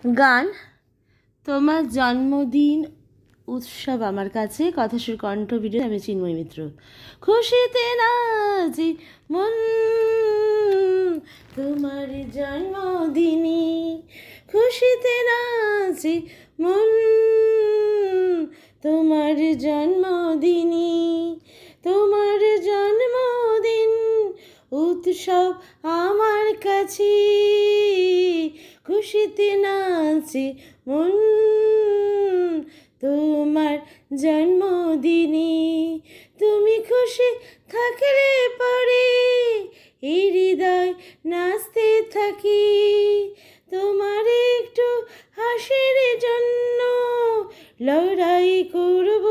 গান তোমার জন্মদিন উৎসব আমার কাছে কথাসুর কণ্ঠ ভিডিও। আমি চিন্ময় মিত্র। খুশিতে নাচি মন তোমার জন্মদিনে, খুশিতে নাচি মন তোমার জন্মদিনে, তোমার জন্মদিন উৎসব আমার কাছে, খুশিতে নাচে মন তোমার জন্মদিনে। তুমি খুশি থাকলে পরে এই হৃদয় নাচতে থাকি, তোমার একটু হাসির জন্য লড়াই করব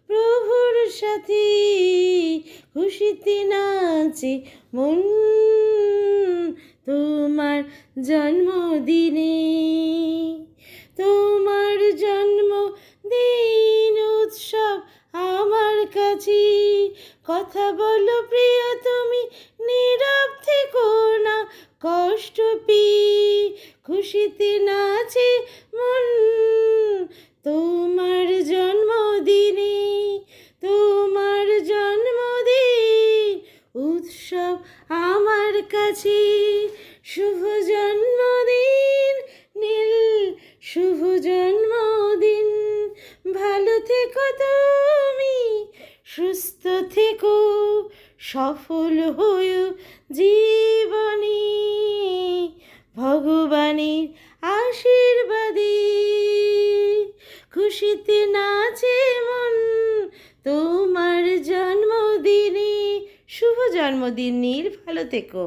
প্রভুর সাথে। খুশিতে নাচে মন তোমার জন্মদিনে, তোমার জন্মদিন উৎসব আমার কাছে। কথা বলো প্রিয় তুমি, নীরব থেকো না কষ্ট পেয়ে, খুশিতে নাচে মন তোমার জন্মদিনে, তোমার জন্মদিন উৎসব আমার কাছে। শুভ জন্মদিন নীল, শুভ জন্মদিন। ভালো থেকো তুমি, সুস্থ থেকো, সফল হয়েও জীবনে ভগবানের আশীর্বাদে। খুশিতে নাচে মন তোমার জন্মদিনে। শুভ জন্মদিন নীল, ভালো থেকো।